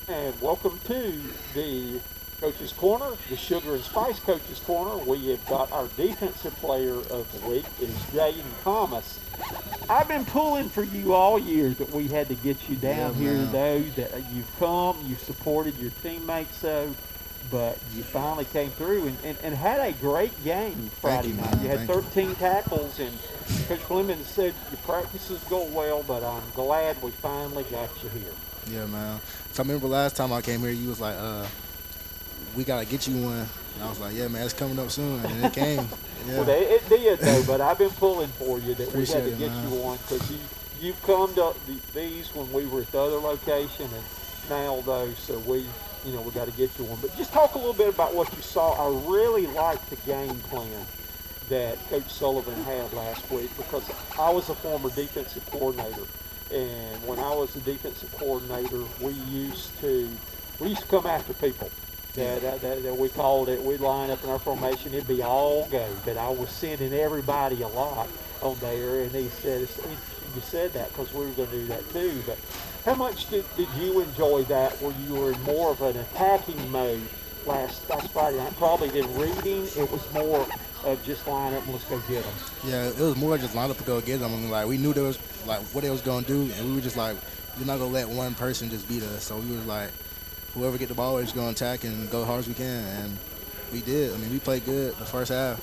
And welcome to the Coach's Corner, the Sugar and Spice Coach's Corner. We have got our defensive player of the week. It is Jaiden Thomas. I've been pulling for you all year that we had to get you Yeah, down here, man. though, that you've come, you've supported your teammates, but you finally came through and had a great game Thank Friday you, night. man. You had Thank you. 13 tackles, and Coach Fleming said your practices go well, but I'm glad we finally got you here. Yeah, man. So I remember last time I came here, you was like, we gotta get you one. And I was like, yeah, man, it's coming up soon. And it came. Well, Yeah. it did though, but I've been pulling for you that we had Appreciate to it, get man. you one because you've come to these when we were at the other location, and now though, so we got to get you one. But just talk a little bit about what you saw. I really liked the game plan that Coach Sullivan had last week because I was a former defensive coordinator, and when I was a defensive coordinator, we used to come after people. That we called it, we'd line up in our formation, it'd be all go. But I was sending everybody a lot on there, and he said, you said that because we were going to do that too. But how much did you enjoy that where you were in more of an attacking mode last Friday night? Probably than reading, it was more of just line up and let's go get them. Yeah, it was more just line up to go get them. And, like, we knew there was, like, what they was gonna do. And we were just like, we're not gonna let one person just beat us. So we was like, whoever get the ball, we're just gonna attack and go as hard as we can. And we did. I mean, we played good the first half.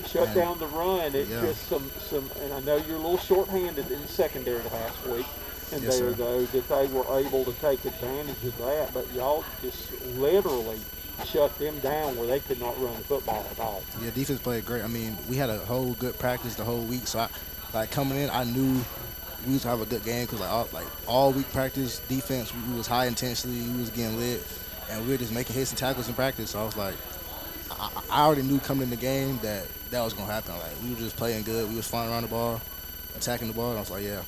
Shut And, down the run. It yeah. just and I know you're a little short-handed in the secondary last week, and Yes, there sir. though that they were able to take advantage of that. But y'all just literally shut them down where they could not run the football at all. Yeah, defense played great. I mean, we had a whole good practice the whole week. So, like, coming in, I knew we was to have a good game because, all week practice, defense, we was high intensity. We was getting lit. And we were just making hits and tackles in practice. So I was like, I already knew coming in the game that was going to happen. Like, we were just playing good. We was flying around the ball, attacking the ball. And I was like, yeah,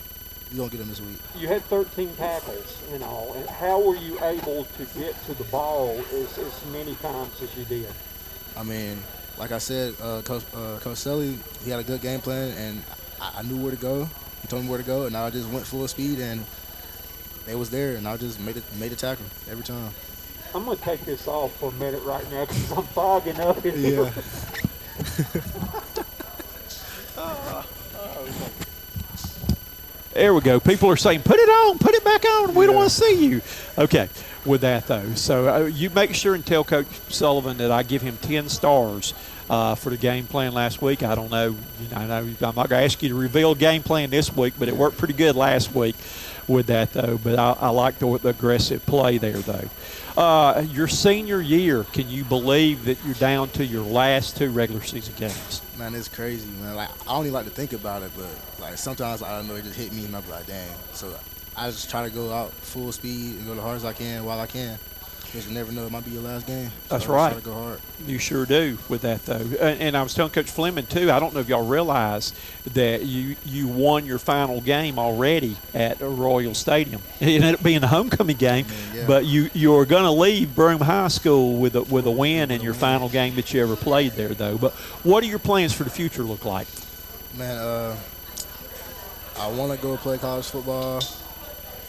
we're going to get them this week. You had 13 tackles and all, and how were you able to get to the ball as many times as you did? I mean, like I said, Coach Selly, he had a good game plan, and I knew where to go. He told me where to go, and I just went full speed, and they was there, and I just made a tackle every time. I'm going to take this off for a minute right now because I'm fogging up in here. Yeah. There we go. People are saying, put it on, put it back on. We don't Yeah. want to see you. Okay, with that, though. So you make sure and tell Coach Sullivan that I give him 10 stars for the game plan last week. I don't know. I know I'm not going to ask you to reveal game plan this week, but it worked pretty good last week with that, though. But I like the aggressive play there, though. Your senior year, can you believe that you're down to your last 2 regular season games? Man, it's crazy, man. Like, I don't even like to think about it, but, like, sometimes, I don't know, it just hit me, and I'm like, dang. So I just try to go out full speed and go the hardest I can while I can. Because you never know, it might be your last game. So That's I just right. try to go hard. You sure do with that, though. And I was telling Coach Fleming, too, I don't know if y'all realize that you won your final game already at Royal Stadium. It ended up being the homecoming game, Yeah. but you're going to leave Broome High School with a win in your final game that you ever played there, though. But what do your plans for the future look like? Man, I want to go play college football,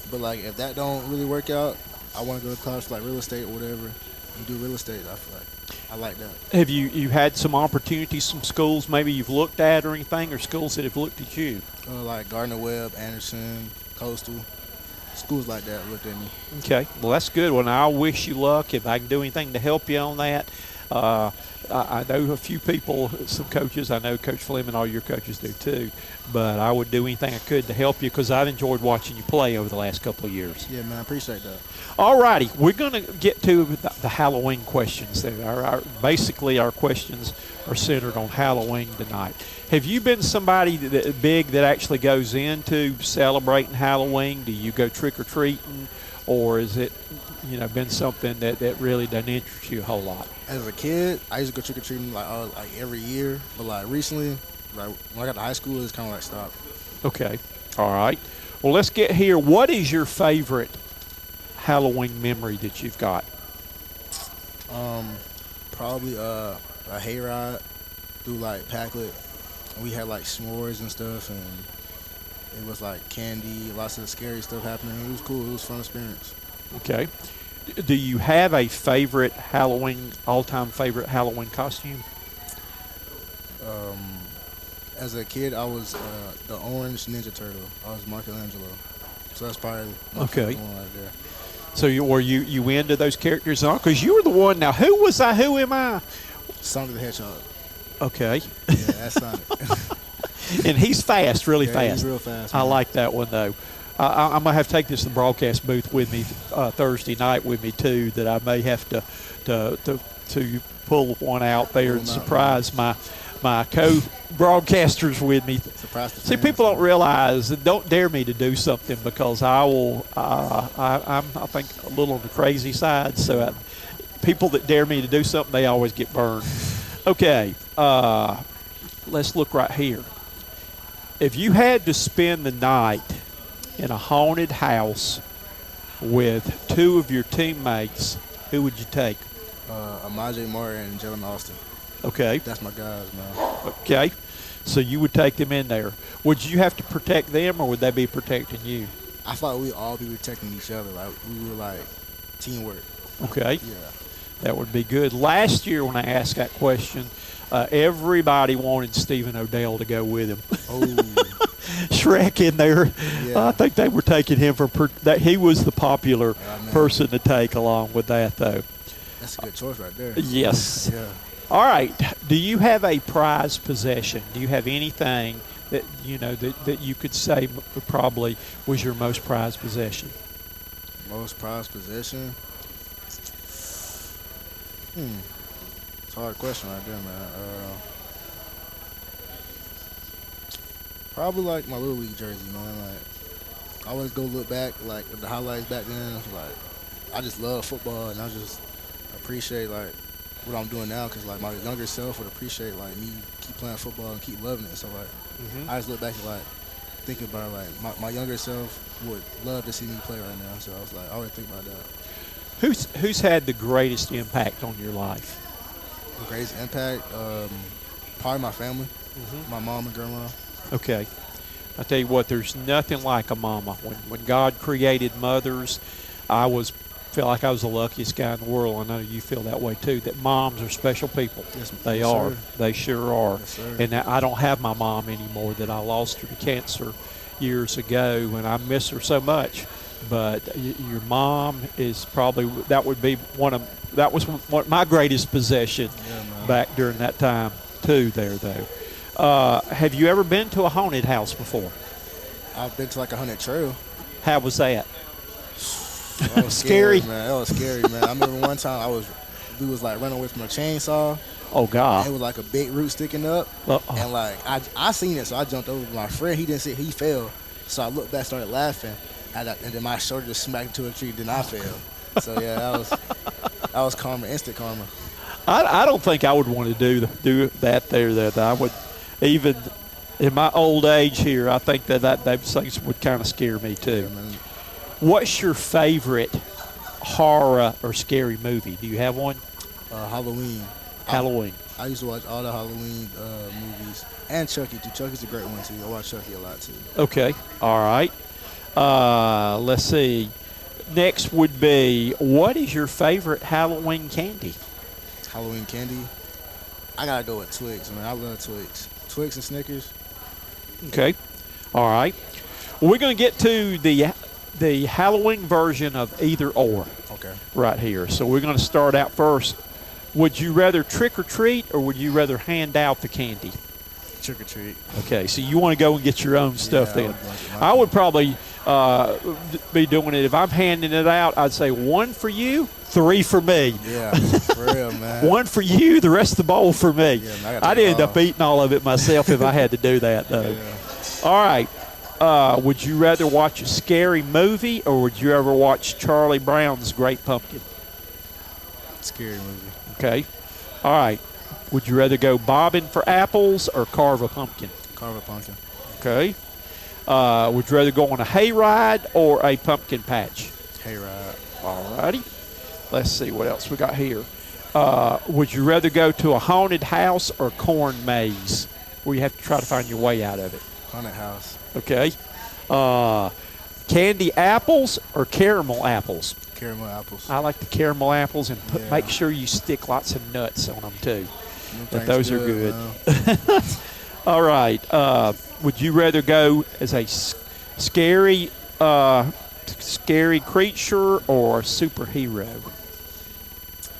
but, like, if that don't really work out, I want to go to college for, like, real estate or whatever and do real estate. I feel like I like that. Have you had some opportunities, some schools maybe you've looked at or anything, or schools that have looked at you? Like Gardner Webb, Anderson, Coastal, schools like that looked at me. Okay, well, that's good. Well, I wish you luck. If I can do anything to help you on that, I know a few people, some coaches. I know Coach Fleming, all your coaches do too. But I would do anything I could to help you because I've enjoyed watching you play over the last couple of years. Yeah, man, I appreciate that. All righty, we're going to get to the Halloween questions. There, basically, our questions are centered on Halloween tonight. Have you been somebody big that actually goes into celebrating Halloween? Do you go trick or treating, or is it, been something that really doesn't interest you a whole lot? As a kid, I used to go trick or treating like every year, but like recently, like when I got to high school, it's kind of like stopped. Okay, all right. Well, let's get here. What is your favorite Halloween memory that you've got? Probably a hayride through like Packlet. We had like s'mores and stuff, and it was like candy, lots of scary stuff happening. It was cool. It was a fun experience. Okay. Do you have a favorite all-time favorite Halloween costume? As a kid, I was the Orange Ninja Turtle. I was Michelangelo. So that's probably my favorite one right there. So were you into those characters? Because you were the one. Now, who was I? Who am I? Sonic the Hedgehog. Okay. Yeah, that's Sonic. And he's fast, really fast. He's real fast. I Man. like that one, though. I'm going to have to take this to the broadcast booth with me Thursday night with me, too, that I may have to pull one out there and surprise my co-broadcasters with me. See, people don't realize, don't dare me to do something because I will. I'm, I think, a little on the crazy side. So people that dare me to do something, they always get burned. Okay, let's look right here. If you had to spend the night in a haunted house with two of your teammates, who would you take? Amaje Martin and Jalen Austin. Okay. That's my guys, man. Okay. So you would take them in there. Would you have to protect them, or would they be protecting you? I thought we'd all be protecting each other. Like, we were, like, teamwork. Okay. Yeah. That would be good. Last year when I asked that question, everybody wanted Stephen Odell to go with him. Oh. Shrek in there. Yeah. I think they were taking him that he was the popular person to take along with that, though. That's a good choice right there. Yes. Yeah. All right. Do you have a prized possession? Do you have anything that that you could say probably was your most prized possession? Most prized possession? It's a hard question right there, man. Probably like my Little League jersey, man. Like, I always go look back, like at the highlights back then. Like, I just love football, and I just appreciate like what I'm doing now, because like my younger self would appreciate like me keep playing football and keep loving it. So like, I just look back and like think about like my younger self would love to see me play right now. So I was like, I always think about that. Who's had the greatest impact on your life? The greatest impact, probably my family, my mom and grandma. Okay. I tell you what, there's nothing like a mama. When God created mothers, feel like I was the luckiest guy in the world. I know you feel that way too, that moms are special people. Yes, they yes, are. Sir. They sure are. Yes, sir. And I don't have my mom anymore, that I lost her to cancer years ago, and I miss her so much. But your mom is probably, that was one of my greatest possession back during that time too there, though. Have you ever been to a haunted house before? I've been to like a haunted trail. How was that? That was Scary, man. That was scary, man. I remember one time we was like running away from a chainsaw. Oh God! It was like a big root sticking up, and like I seen it, so I jumped over. My friend, he didn't see it, he fell, so I looked back, started laughing, and then my shoulder just smacked into a tree. Then I fell. So yeah, that was karma, instant karma. I don't think I would want to do that there. That I would, even in my old age here, I think that those things would kind of scare me too. Yeah, what's your favorite horror or scary movie? Do you have one? Halloween. Halloween. I used to watch all the Halloween movies, and Chucky too. Chucky's a great one too. I watch Chucky a lot too. Okay. All right. Let's see. Next would be, what is your favorite Halloween candy? Halloween candy? I gotta go with Twix, man. I love Twix. Twix and Snickers. Okay. All right. Well, we're going to get to the Halloween version of either or. Okay. Right here. So we're going to start out first. Would you rather trick or treat, or would you rather hand out the candy? Trick or treat. Okay, so you want to go and get your own stuff then. I would probably be doing it. If I'm handing it out, I'd say 1 for you, 3 for me. Yeah, for real, man. 1 for you, the rest of the bowl for me. Yeah, man, I'd end up eating all of it myself if I had to do that, though. Yeah. All right. Would you rather watch a scary movie, or would you ever watch Charlie Brown's Great Pumpkin? Scary movie. Okay. All right. Would you rather go bobbing for apples or carve a pumpkin? Carve a pumpkin. Okay. Would you rather go on a hayride or a pumpkin patch? Hayride. All righty. Let's see what else we got here. Would you rather go to a haunted house or corn maze, where you have to try to find your way out of it? Haunted house. Okay. Candy apples or caramel apples? Caramel apples. I like the caramel apples, and Yeah. make sure you stick lots of nuts on them too. But Things those are good. man. All right. Would you rather go as a scary creature or superhero?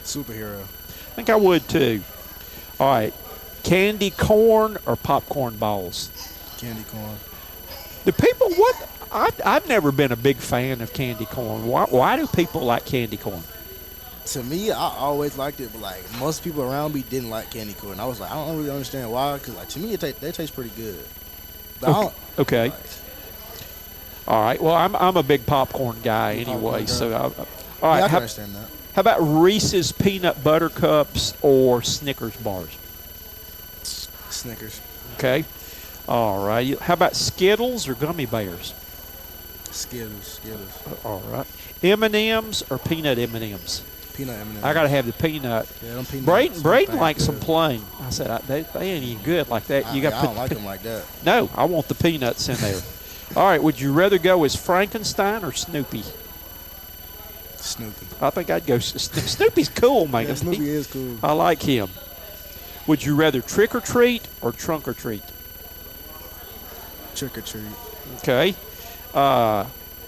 Superhero. I think I would too. All right. Candy corn or popcorn balls? Candy corn. Do people I've never been a big fan of candy corn. Why do people like candy corn? To me, I always liked it, but like most people around me didn't like candy corn. I was like, I don't really understand why, because like to me, they taste pretty good. But I don't. Okay. Like, All right. Well, I'm a big popcorn guy Popcorn anyway. guy. So, all yeah, right. I can understand that. How about Reese's peanut butter cups or Snickers bars? Snickers. Okay. All right. How about Skittles or gummy bears? Skittles. All right. M&Ms or peanut M&Ms? Peanut M&Ms. I got to have the peanut. Yeah, them peanut. Braden likes them plain. I said, they ain't even good like that. You got I don't like them like that. No, I want the peanuts in there. All right. Would you rather go as Frankenstein or Snoopy? Snoopy. I think I'd go. Snoopy's cool, man. Yeah, Snoopy is cool. I like him. Would you rather trick or treat or trunk or treat? Trick or treat. Okay.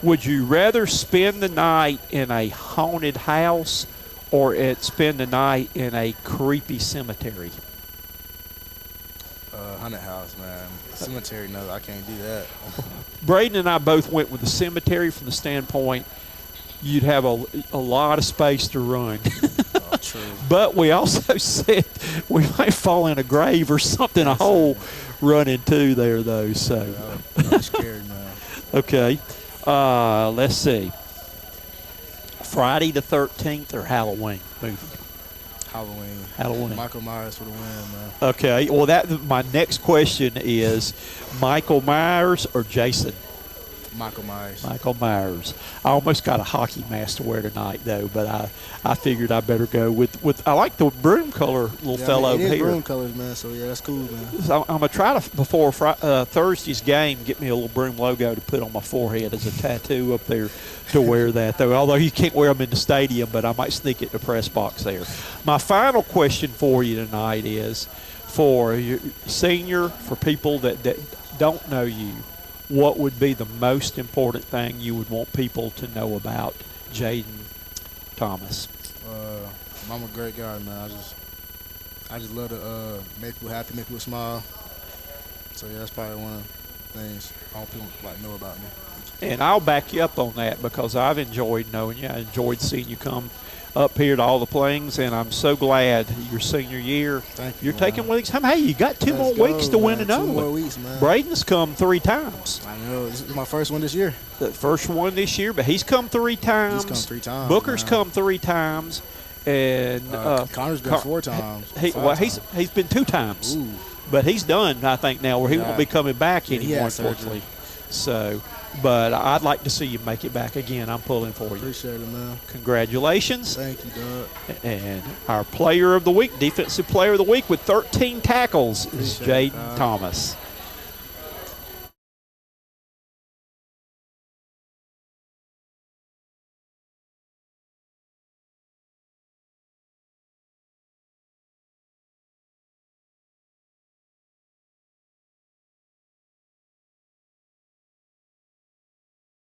Would you rather spend the night in a haunted house or spend the night in a creepy cemetery? Haunted house, man. Cemetery, no, I can't do that. Braden and I both went with the cemetery from the standpoint you'd have a lot of space to run. Oh, true. But we also said we might fall in a grave or something, a hole run into there, though. So, I'm scared, man. okay. Let's see. Friday the 13th or Halloween movie? Halloween. Michael Myers for the win, man. Okay. Well, my next question is Michael Myers or Jason? Michael Myers. Michael Myers. I almost got a hockey mask to wear tonight, though, but I figured I better go with I like the broom color little fellow over it is here. broom colors, man, so yeah, that's cool, man. So I'm going to try to, before Thursday's game, get me a little broom logo to put on my forehead as a tattoo up there to wear that, though. Although you can't wear them in the stadium, but I might sneak it in the press box there. My final question for you tonight is, for your senior, for people that don't know you, what would be the most important thing you would want people to know about Jaiden Thomas? I'm a great guy, man. I just love to make people happy, make people smile. So yeah, that's probably one of the things I want people to know about me. And I'll back you up on that because I've enjoyed knowing you. I enjoyed seeing you come up here to all the playings, and I'm so glad your senior year. Thank you, You're man. taking weeks. Hey, you got two more weeks to win another 2 more one. weeks, man. Braden's come 3 times. I know. This is my first one this year. The first one this year, but he's come 3 times. He's come 3 times. Booker's man. come 3 times, and Connor's been 4 times. He's been 2 times. Ooh. But he's done, I think, now where he Yeah. won't be coming back Yeah, he anymore, had surgery. unfortunately. So, but I'd like to see you make it back again. I'm pulling for you. Appreciate it, man. Congratulations. Thank you, dog. And our player of the week, defensive player of the week with 13 tackles is Appreciate it, Jaiden dog. Thomas.